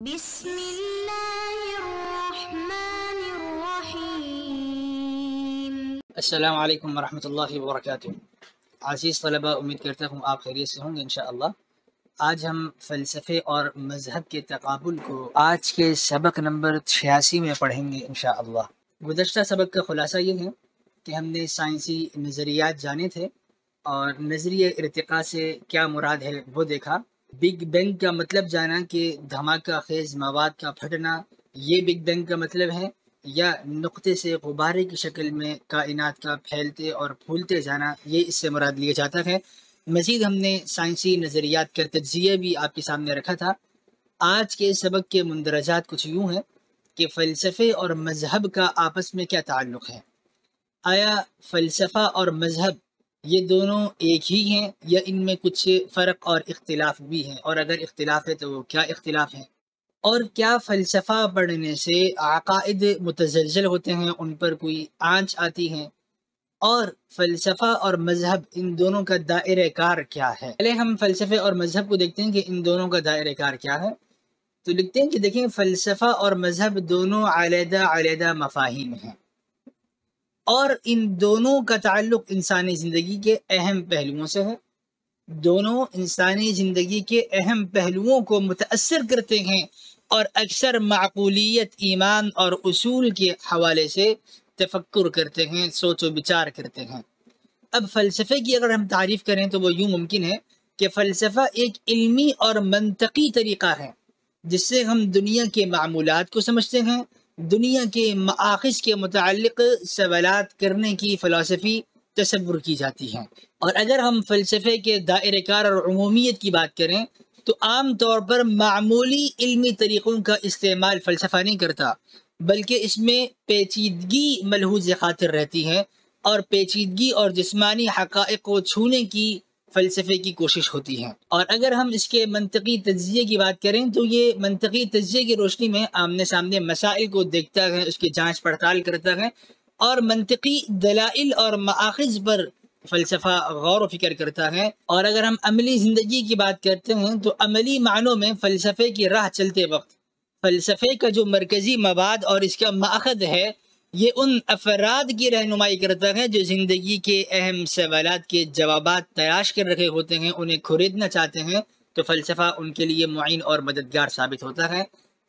بسم اللہ الرحمن الرحیم۔ السلام علیکم ورحمۃ اللہ وبرکاتہ۔ عزیز طلبہ، امید کرتا ہوں آپ خیریت سے ہوں گے انشاءاللہ۔ آج ہم فلسفے اور مذہب کے تقابل کو آج کے سبق نمبر 86 میں پڑھیں گے انشاءاللہ۔ گزشتہ سبق کا خلاصہ یہ ہے کہ ہم نے سائنسی نظریات جانے تھے اور نظریہ ارتقاء سے کیا مراد ہے وہ دیکھا۔ بگ بینگ کا مطلب جانا کہ دھماکہ خیز مواد کا پھٹنا، یہ بگ بینگ کا مطلب ہے، یا نقطے سے غبارے کی شکل میں کائنات کا پھیلتے اور پھولتے جانا، یہ اس سے مراد لیا جاتا ہے۔ مزید ہم نے سائنسی نظریات کا تجزیہ بھی آپ کے سامنے رکھا تھا۔ آج کے سبق کے مندرجات کچھ یوں ہیں کہ فلسفے اور مذہب کا آپس میں کیا تعلق ہے؟ آیا فلسفہ اور مذہب یہ دونوں ایک ہی ہیں یا ان میں کچھ فرق اور اختلاف بھی ہیں، اور اگر اختلاف ہے تو وہ کیا اختلاف ہے؟ اور کیا فلسفہ پڑھنے سے عقائد متزلزل ہوتے ہیں، ان پر کوئی آنچ آتی ہے؟ اور فلسفہ اور مذہب ان دونوں کا دائرہ کار کیا ہے؟ پہلے ہم فلسفے اور مذہب کو دیکھتے ہیں کہ ان دونوں کا دائرہ کار کیا ہے۔ تو لکھتے ہیں کہ دیکھیں، فلسفہ اور مذہب دونوں علیحدہ علیحدہ مفاہیم ہیں، اور ان دونوں کا تعلق انسانی زندگی کے اہم پہلوؤں سے ہے۔ دونوں انسانی زندگی کے اہم پہلوؤں کو متاثر کرتے ہیں اور اکثر معقولیت، ایمان اور اصول کے حوالے سے تفکر کرتے ہیں، سوچ و بچار کرتے ہیں۔ اب فلسفے کی اگر ہم تعریف کریں تو وہ یوں ممکن ہے کہ فلسفہ ایک علمی اور منطقی طریقہ ہے جس سے ہم دنیا کے معمولات کو سمجھتے ہیں، دنیا کے مآخذ کے متعلق سوالات کرنے کی فلسفی تصور کی جاتی ہیں۔ اور اگر ہم فلسفے کے دائرہ کار اور عمومیت کی بات کریں تو عام طور پر معمولی علمی طریقوں کا استعمال فلسفہ نہیں کرتا، بلکہ اس میں پیچیدگی ملحوظ خاطر رہتی ہے، اور پیچیدگی اور جسمانی حقائق کو چھونے کی فلسفے کی کوشش ہوتی ہے۔ اور اگر ہم اس کے منطقی تجزیے کی بات کریں تو یہ منطقی تجزیے کی روشنی میں آمنے سامنے مسائل کو دیکھتا ہے، اس کی جانچ پڑتال کرتا ہے، اور منطقی دلائل اور مآخذ پر فلسفہ غور و فکر کرتا ہے۔ اور اگر ہم عملی زندگی کی بات کرتے ہیں تو عملی معنوں میں فلسفے کی راہ چلتے وقت فلسفے کا جو مرکزی مواد اور اس کا ماخذ ہے، یہ ان افراد کی رہنمائی کرتا ہے جو زندگی کے اہم سوالات کے جوابات تلاش کر رہے ہوتے ہیں، انہیں خریدنا چاہتے ہیں، تو فلسفہ ان کے لیے معین اور مددگار ثابت ہوتا ہے۔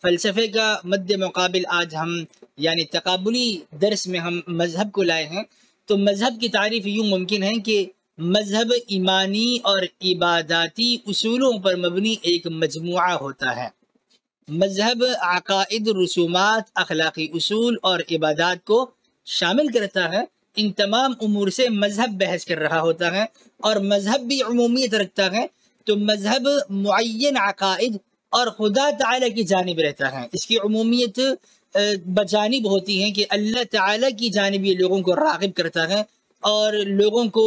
فلسفے کا مد مقابل آج ہم یعنی تقابلی درس میں ہم مذہب کو لائے ہیں۔ تو مذہب کی تعریف یوں ممکن ہے کہ مذہب ایمانی اور عباداتی اصولوں پر مبنی ایک مجموعہ ہوتا ہے۔ مذہب عقائد، رسومات، اخلاقی اصول اور عبادات کو شامل کرتا ہے۔ ان تمام امور سے مذہب بحث کر رہا ہوتا ہے، اور مذہب بھی عمومیت رکھتا ہے۔ تو مذہب معین عقائد اور خدا تعالی کی جانب رہتا ہے، اس کی عمومیت بجانب ہوتی ہے کہ اللہ تعالی کی جانب یہ لوگوں کو راغب کرتا ہے اور لوگوں کو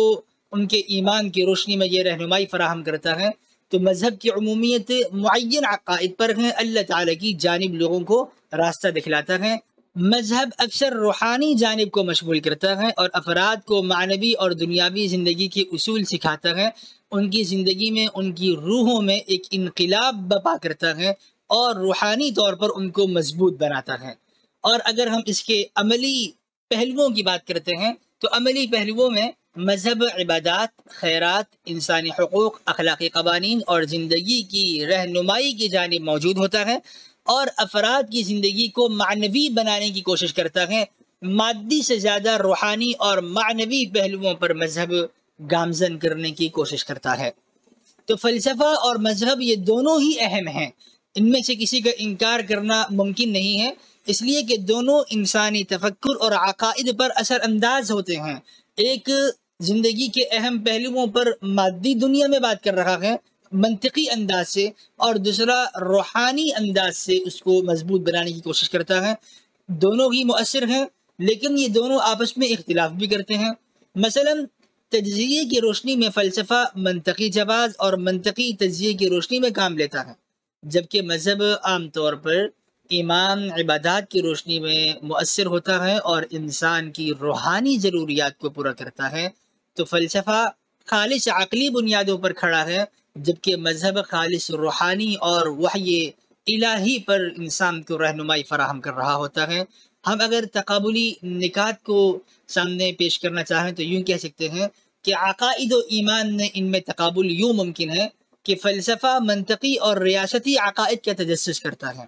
ان کے ایمان کی روشنی میں یہ رہنمائی فراہم کرتا ہے۔ تو مذہب کی عمومیت معین عقائد پر ہے، اللہ تعالی کی جانب لوگوں کو راستہ دکھلاتا ہے۔ مذہب اکثر روحانی جانب کو مشمول کرتا ہے اور افراد کو معنوی اور دنیاوی زندگی کے اصول سکھاتا ہے، ان کی زندگی میں ان کی روحوں میں ایک انقلاب برپا کرتا ہے اور روحانی طور پر ان کو مضبوط بناتا ہے۔ اور اگر ہم اس کے عملی پہلوؤں کی بات کرتے ہیں تو عملی پہلوؤں میں مذہب عبادات، خیرات، انسانی حقوق، اخلاقی قوانین اور زندگی کی رہنمائی کی جانب موجود ہوتا ہے، اور افراد کی زندگی کو معنوی بنانے کی کوشش کرتا ہے۔ مادی سے زیادہ روحانی اور معنوی پہلوؤں پر مذہب گامزن کرنے کی کوشش کرتا ہے۔ تو فلسفہ اور مذہب یہ دونوں ہی اہم ہیں، ان میں سے کسی کا انکار کرنا ممکن نہیں ہے، اس لیے کہ دونوں انسانی تفکر اور عقائد پر اثر انداز ہوتے ہیں۔ ایک زندگی کے اہم پہلوؤں پر مادی دنیا میں بات کر رہا ہے منطقی انداز سے، اور دوسرا روحانی انداز سے اس کو مضبوط بنانے کی کوشش کرتا ہے۔ دونوں ہی مؤثر ہیں، لیکن یہ دونوں آپس میں اختلاف بھی کرتے ہیں۔ مثلا تجزیے کی روشنی میں فلسفہ منطقی جواز اور منطقی تجزیے کی روشنی میں کام لیتا ہے، جبکہ مذہب عام طور پر ایمان، عبادات کی روشنی میں مؤثر ہوتا ہے اور انسان کی روحانی ضروریات کو پورا کرتا ہے۔ تو فلسفہ خالص عقلی بنیادوں پر کھڑا ہے، جبکہ مذہب خالص روحانی اور وحی الہی پر انسان کو رہنمائی فراہم کر رہا ہوتا ہے۔ ہم اگر تقابلی نکات کو سامنے پیش کرنا چاہیں تو یوں کہہ سکتے ہیں کہ عقائد و ایمان میں ان میں تقابل یوں ممکن ہے کہ فلسفہ منطقی اور ریاستی عقائد کا تجسس کرتا ہے،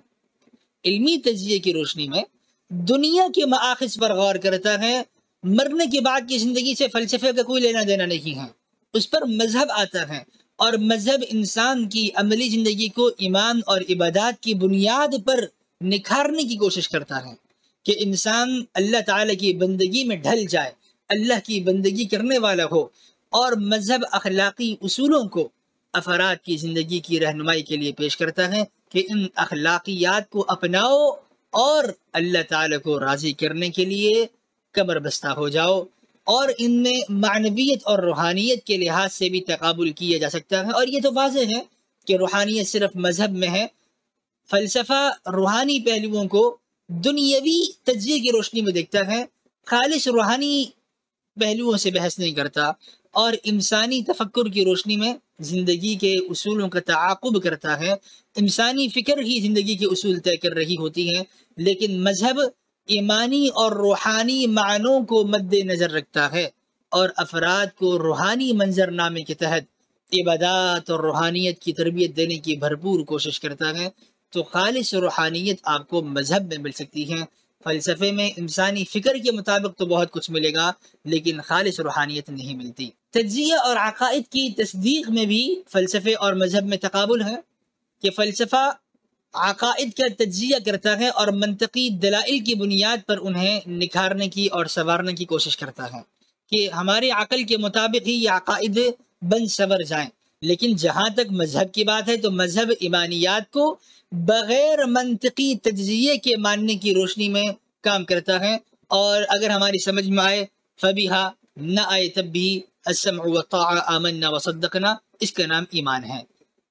علمی تجزیے کی روشنی میں دنیا کے مآخذ پر غور کرتا ہے، مرنے کے بعد کی زندگی سے فلسفے کا کوئی لینا دینا نہیں ہے، اس پر مذہب آتا ہے، اور مذہب انسان کی عملی زندگی کو ایمان اور عبادات کی بنیاد پر نکھارنے کی کوشش کرتا ہے کہ انسان اللہ تعالیٰ کی بندگی میں ڈھل جائے، اللہ کی بندگی کرنے والا ہو، اور مذہب اخلاقی اصولوں کو افراد کی زندگی کی رہنمائی کے لیے پیش کرتا ہے کہ ان اخلاقیات کو اپناؤ اور اللہ تعالیٰ کو راضی کرنے کے لیے کمر بستہ ہو جاؤ، اور ان میں معنویت اور روحانیت کے لحاظ سے بھی تقابل کیا جا سکتا ہے۔ اور یہ تو واضح ہے کہ روحانیت صرف مذہب میں ہے، فلسفہ روحانی پہلوؤں کو دنیاوی تجزیے کی روشنی میں دیکھتا ہے، خالص روحانی پہلوؤں سے بحث نہیں کرتا، اور انسانی تفکر کی روشنی میں زندگی کے اصولوں کا تعاقب کرتا ہے۔ انسانی فکر ہی زندگی کے اصول طے کر رہی ہوتی ہے، لیکن مذہب ایمانی اور روحانی معنوں کو مد نظر رکھتا ہے اور افراد کو روحانی منظرنامے کے تحت عبادات اور روحانیت کی تربیت دینے کی بھرپور کوشش کرتا ہے۔ تو خالص روحانیت آپ کو مذہب میں مل سکتی ہے، فلسفے میں انسانی فکر کے مطابق تو بہت کچھ ملے گا، لیکن خالص روحانیت نہیں ملتی۔ تجزیہ اور عقائد کی تصدیق میں بھی فلسفے اور مذہب میں تقابل ہے کہ فلسفہ عقائد کا تجزیہ کرتا ہے اور منطقی دلائل کی بنیاد پر انہیں نکھارنے کی اور سنوارنے کی کوشش کرتا ہے کہ ہمارے عقل کے مطابق ہی یہ عقائد بن سنور جائیں، لیکن جہاں تک مذہب کی بات ہے تو مذہب ایمانیات کو بغیر منطقی تجزیے کے ماننے کی روشنی میں کام کرتا ہے، اور اگر ہماری سمجھ میں آئے فبیہا، نہ آئے تب بھی السمع والطاعہ آمنا وصدقنا، اس کا نام ایمان ہے۔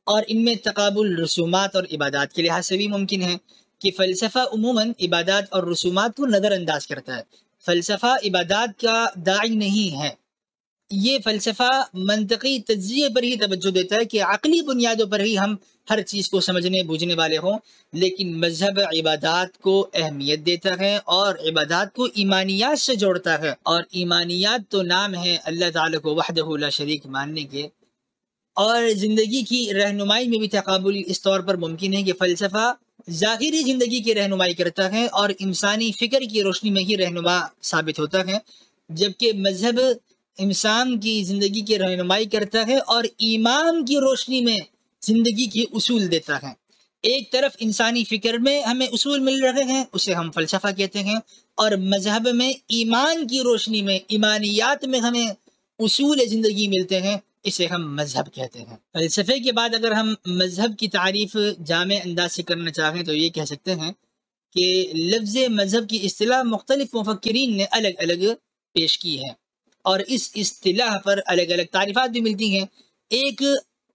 اور ان میں تقابل رسومات اور عبادات کے لحاظ سے بھی ممکن ہے کہ فلسفہ عموماً عبادات اور رسومات کو نظر انداز کرتا ہے، فلسفہ عبادات کا داعی نہیں ہے، یہ فلسفہ منطقی تجزیے پر ہی توجہ دیتا ہے کہ عقلی بنیادوں پر ہی ہم ہر چیز کو سمجھنے بوجھنے والے ہوں، لیکن مذہب عبادات کو اہمیت دیتا ہے اور عبادات کو ایمانیات سے جوڑتا ہے، اور ایمانیات تو نام ہے اللہ تعالیٰ کو وحدہ لا شریک ماننے کے۔ اور زندگی کی رہنمائی میں بھی تقابل اس طور پر ممکن ہے کہ فلسفہ ظاہری زندگی کی رہنمائی کرتا ہے اور انسانی فکر کی روشنی میں ہی رہنما ثابت ہوتا ہے، جبکہ مذہب انسان کی زندگی کی رہنمائی کرتا ہے اور ایمان کی روشنی میں زندگی کے اصول دیتا ہے۔ ایک طرف انسانی فکر میں ہمیں اصول مل رہے ہیں، اسے ہم فلسفہ کہتے ہیں، اور مذہب میں ایمان کی روشنی میں، ایمانیات میں ہمیں اصول زندگی ملتے ہیں، اسے ہم مذہب کہتے ہیں۔ فلسفے کے بعد اگر ہم مذہب کی تعریف جامع انداز سے کرنا چاہیں تو یہ کہہ سکتے ہیں کہ لفظ مذہب کی اصطلاح مختلف مفکرین نے الگ الگ پیش کی ہے، اور اس اصطلاح پر الگ الگ تعریفات بھی ملتی ہیں۔ ایک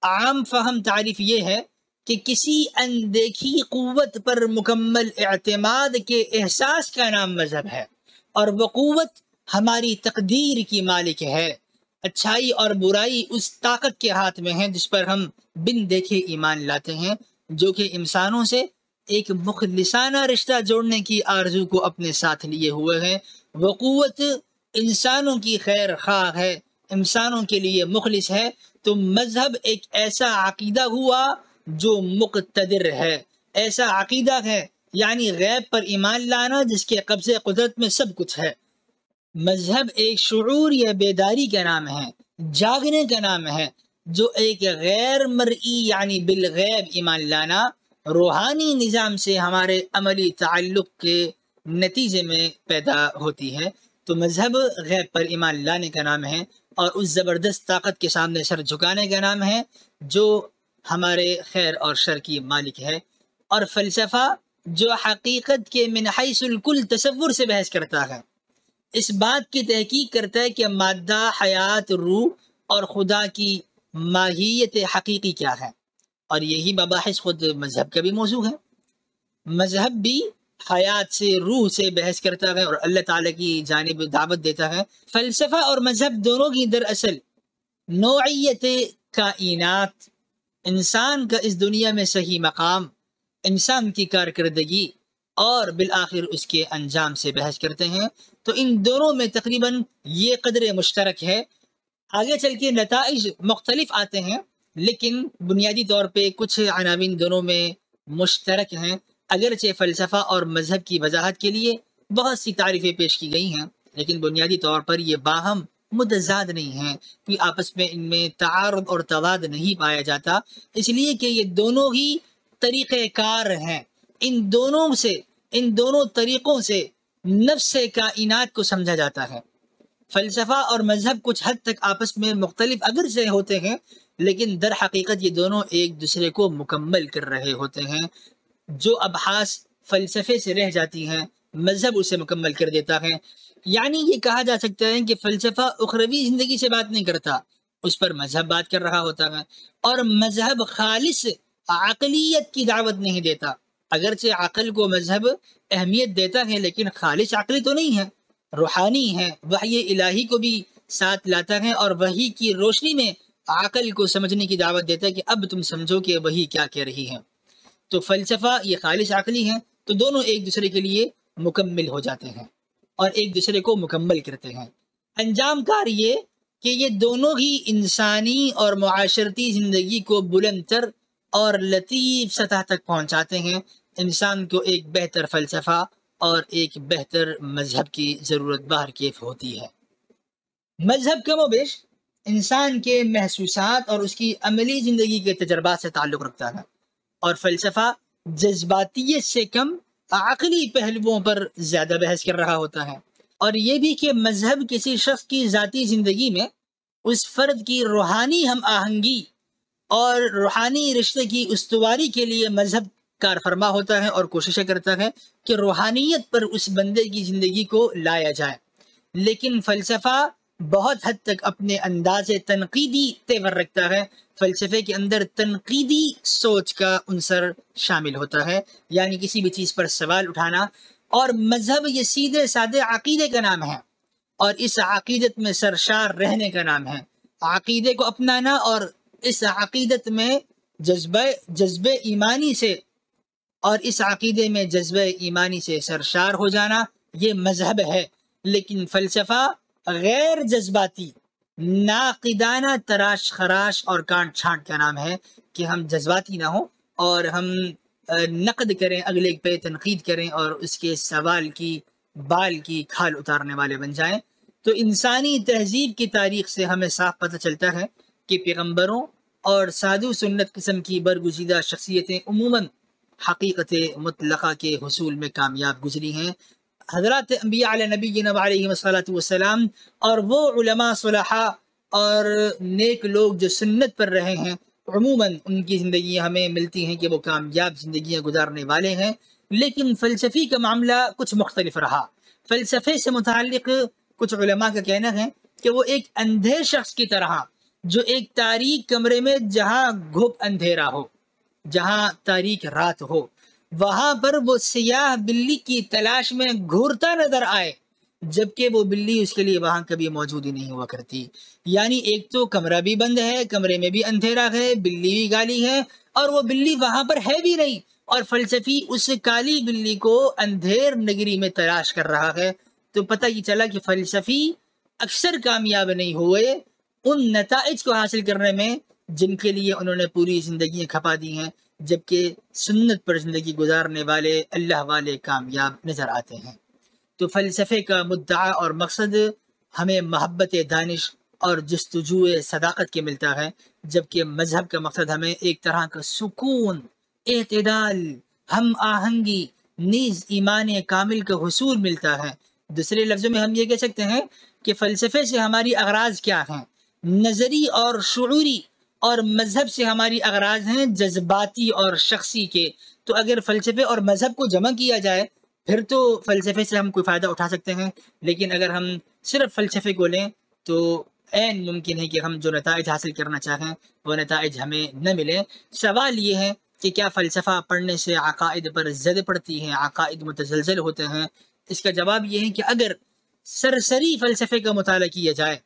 عام فہم تعریف یہ ہے کہ کسی اندیکھی قوت پر مکمل اعتماد کے احساس کا نام مذہب ہے، اور وہ قوت ہماری تقدیر کی مالک ہے۔ اچھائی اور برائی اس طاقت کے ہاتھ میں ہے جس پر ہم بن دیکھے ایمان لاتے ہیں، جو کہ انسانوں سے ایک مخلصانہ رشتہ جوڑنے کی آرزو کو اپنے ساتھ لیے ہوئے ہے۔ وہ قوت انسانوں کی خیر خواہ ہے، انسانوں کے لیے مخلص ہے۔ تو مذہب ایک ایسا عقیدہ ہوا جو مقتدر ہے، ایسا عقیدہ ہے یعنی غیب پر ایمان لانا جس کے قبضے قدرت میں سب کچھ ہے۔ مذہب ایک شعور یا بیداری کا نام ہے، جاگنے کا نام ہے، جو ایک غیر مرئی یعنی بالغیب ایمان لانا روحانی نظام سے ہمارے عملی تعلق کے نتیجے میں پیدا ہوتی ہے۔ تو مذہب غیب پر ایمان لانے کا نام ہے اور اس زبردست طاقت کے سامنے سر جھکانے کا نام ہے جو ہمارے خیر اور شر کی مالک ہے۔ اور فلسفہ جو حقیقت کے من حیث الکل تصور سے بحث کرتا ہے، اس بات کی تحقیق کرتا ہے کہ مادہ، حیات، روح اور خدا کی ماہیت حقیقی کیا ہے، اور یہی مباحث خود مذہب کا بھی موضوع ہے۔ مذہب بھی حیات سے، روح سے بحث کرتا ہے اور اللہ تعالیٰ کی جانب دعوت دیتا ہے۔ فلسفہ اور مذہب دونوں کی دراصل نوعیت کائنات، انسان کا اس دنیا میں صحیح مقام، انسان کی کارکردگی اور بالآخر اس کے انجام سے بحث کرتے ہیں۔ تو ان دونوں میں تقریباً یہ قدر مشترک ہے۔ آگے چل کے نتائج مختلف آتے ہیں، لیکن بنیادی طور پہ کچھ عناوین دونوں میں مشترک ہیں، اگرچہ فلسفہ اور مذہب کی وضاحت کے لیے بہت سی تعریفیں پیش کی گئی ہیں، لیکن بنیادی طور پر یہ باہم متضاد نہیں ہیں، کہ آپس میں ان میں تعارض اور تضاد نہیں پایا جاتا، اس لیے کہ یہ دونوں ہی طریقہ کار ہیں۔ ان دونوں طریقوں سے نفس کائنات کو سمجھا جاتا ہے۔ فلسفہ اور مذہب کچھ حد تک آپس میں مختلف اگر سے ہوتے ہیں، لیکن در حقیقت یہ دونوں ایک دوسرے کو مکمل کر رہے ہوتے ہیں۔ جو ابحاث فلسفے سے رہ جاتی ہیں، مذہب اسے مکمل کر دیتا ہے۔ یعنی یہ کہا جا سکتا ہے کہ فلسفہ اخروی زندگی سے بات نہیں کرتا، اس پر مذہب بات کر رہا ہوتا ہے، اور مذہب خالص عقلیت کی دعوت نہیں دیتا۔ اگرچہ عقل کو مذہب اہمیت دیتا ہے، لیکن خالص عقلی تو نہیں ہے، روحانی ہے، وحی الہی کو بھی ساتھ لاتا ہے، اور وحی کی روشنی میں عقل کو سمجھنے کی دعوت دیتا ہے کہ اب تم سمجھو کہ وحی کیا کہہ رہی ہے۔ تو فلسفہ یہ خالص عقلی ہے، تو دونوں ایک دوسرے کے لیے مکمل ہو جاتے ہیں اور ایک دوسرے کو مکمل کرتے ہیں۔ انجام کار یہ کہ یہ دونوں ہی انسانی اور معاشرتی زندگی کو بلند تر اور لطیف سطح تک پہنچاتے ہیں۔ انسان کو ایک بہتر فلسفہ اور ایک بہتر مذہب کی ضرورت بہر کیف ہوتی ہے۔ مذہب کم و بیش انسان کے محسوسات اور اس کی عملی زندگی کے تجربات سے تعلق رکھتا ہے، اور فلسفہ جذباتیت سے کم عقلی پہلوؤں پر زیادہ بحث کر رہا ہوتا ہے۔ اور یہ بھی کہ مذہب کسی شخص کی ذاتی زندگی میں اس فرد کی روحانی ہم آہنگی اور روحانی رشتے کی استواری کے لیے مذہب کار فرما ہوتا ہے، اور کوششیں کرتا ہے کہ روحانیت پر اس بندے کی زندگی کو لایا جائے۔ لیکن فلسفہ بہت حد تک اپنے انداز تنقیدی تیور رکھتا ہے۔ فلسفے کے اندر تنقیدی سوچ کا عنصر شامل ہوتا ہے، یعنی کسی بھی چیز پر سوال اٹھانا، اور مذہب یہ سیدھے سادے عقیدے کا نام ہے، اور اس عقیدت میں سرشار رہنے کا نام ہے۔ عقیدے کو اپنانا اور اس عقیدت میں جذبہ ایمانی سے اور اس عقیدے میں جذبہ ایمانی سے سرشار ہو جانا یہ مذہب ہے۔ لیکن فلسفہ غیر جذباتی، ناقدانہ تراش خراش اور کانٹ چھانٹ کا نام ہے، کہ ہم جذباتی نہ ہوں اور ہم نقد کریں، اگلے پہ تنقید کریں اور اس کے سوال کی بال کی کھال اتارنے والے بن جائیں۔ تو انسانی تہذیب کی تاریخ سے ہمیں صاف پتہ چلتا ہے کہ پیغمبروں اور سادو سنت قسم کی برگزیدہ شخصیتیں عموماً حقیقت مطلقہ کے حصول میں کامیاب گزری ہیں۔ حضرات انبیاء علیہ نبینا علیہ والسلام اور وہ علماء صلحاء اور نیک لوگ جو سنت پر رہے ہیں، عموماً ان کی زندگیاں ہمیں ملتی ہیں کہ وہ کامیاب زندگیاں گزارنے والے ہیں۔ لیکن فلسفی کا معاملہ کچھ مختلف رہا۔ فلسفے سے متعلق کچھ علماء کا کہنا ہے کہ وہ ایک اندھے شخص کی طرح، جو ایک تاریک کمرے میں جہاں گھپ اندھیرا ہو، جہاں تاریک رات ہو، وہاں پر وہ سیاہ بلی کی تلاش میں گھورتا نظر آئے، جبکہ وہ بلی اس کے لیے وہاں کبھی موجود ہی نہیں ہوا کرتی۔ یعنی ایک تو کمرہ بھی بند ہے، کمرے میں بھی اندھیرا ہے، بلی بھی گالی ہے، اور وہ بلی وہاں پر ہے بھی نہیں، اور فلسفی اس کالی بلی کو اندھیر نگری میں تلاش کر رہا ہے۔ تو پتہ یہ چلا کہ فلسفی اکثر کامیاب نہیں ہوئے ان نتائج کو حاصل کرنے میں جن کے لیے انہوں نے پوری زندگیاں کھپا دی ہیں، جبکہ سنت پر زندگی گزارنے والے اللہ والے کامیاب نظر آتے ہیں۔ تو فلسفے کا مدعا اور مقصد ہمیں محبت دانش اور جستجو صداقت کے ملتا ہے، جبکہ مذہب کا مقصد ہمیں ایک طرح کا سکون، اعتدال، ہم آہنگی، نیز ایمان کامل کا حصول ملتا ہے۔ دوسرے لفظوں میں ہم یہ کہہ سکتے ہیں کہ فلسفے سے ہماری اغراض کیا ہیں؟ نظری اور شعوری، اور مذہب سے ہماری اغراض ہیں جذباتی اور شخصی کے۔ تو اگر فلسفے اور مذہب کو جمع کیا جائے پھر تو فلسفے سے ہم کوئی فائدہ اٹھا سکتے ہیں، لیکن اگر ہم صرف فلسفے کو لیں تو عین ممکن ہے کہ ہم جو نتائج حاصل کرنا چاہیں وہ نتائج ہمیں نہ ملیں۔ سوال یہ ہے کہ کیا فلسفہ پڑھنے سے عقائد پر زد پڑتی ہیں، عقائد متزلزل ہوتے ہیں؟ اس کا جواب یہ ہے کہ اگر سرسری فلسفے کا مطالعہ کیا جائے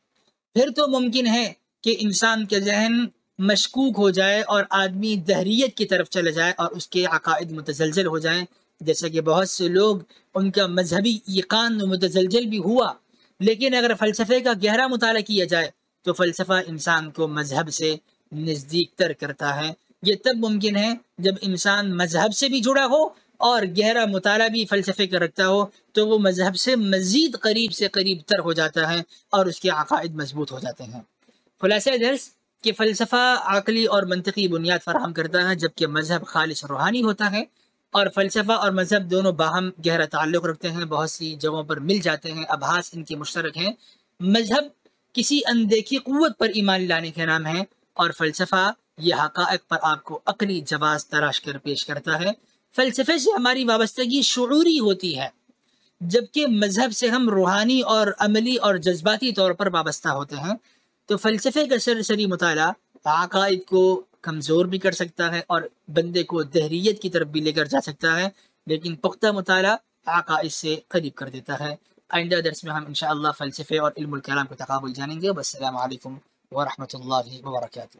پھر تو ممکن ہے کہ انسان کے ذہن مشکوک ہو جائے اور آدمی دہریت کی طرف چلے جائے اور اس کے عقائد متزلزل ہو جائیں، جیسا کہ بہت سے لوگ ان کا مذہبی ایقان متزلزل بھی ہوا، لیکن اگر فلسفے کا گہرا مطالعہ کیا جائے تو فلسفہ انسان کو مذہب سے نزدیک تر کرتا ہے۔ یہ تب ممکن ہے جب انسان مذہب سے بھی جڑا ہو اور گہرا مطالعہ بھی فلسفے کا رکھتا ہو، تو وہ مذہب سے مزید قریب سے قریب تر ہو جاتا ہے اور اس کے عقائد مضبوط ہو جاتے ہیں۔ خلاصہ درس کہ فلسفہ عقلی اور منطقی بنیاد فراہم کرتا ہے، جبکہ مذہب خالص روحانی ہوتا ہے، اور فلسفہ اور مذہب دونوں باہم گہرا تعلق رکھتے ہیں، بہت سی جگہوں پر مل جاتے ہیں، ابحاث ان کے مشترک ہیں۔ مذہب کسی اندیکھی قوت پر ایمان لانے کا نام ہے، اور فلسفہ یہ حقائق پر آپ کو عقلی جواز تراش کر پیش کرتا ہے۔ فلسفے سے ہماری وابستگی شعوری ہوتی ہے، جبکہ مذہب سے ہم روحانی اور عملی اور جذباتی طور پر وابستہ ہوتے ہیں۔ تو فلسفے کا سرسری مطالعہ عقائد کو کمزور بھی کر سکتا ہے اور بندے کو دہریت کی طرف بھی لے کر جا سکتا ہے، لیکن پختہ مطالعہ عقائد سے قریب کر دیتا ہے۔ آئندہ درس میں ہم انشاءاللہ فلسفے اور علم الکلام کے تقابل جانیں گے۔ والسلام علیکم ورحمۃ اللہ وبرکاتہ۔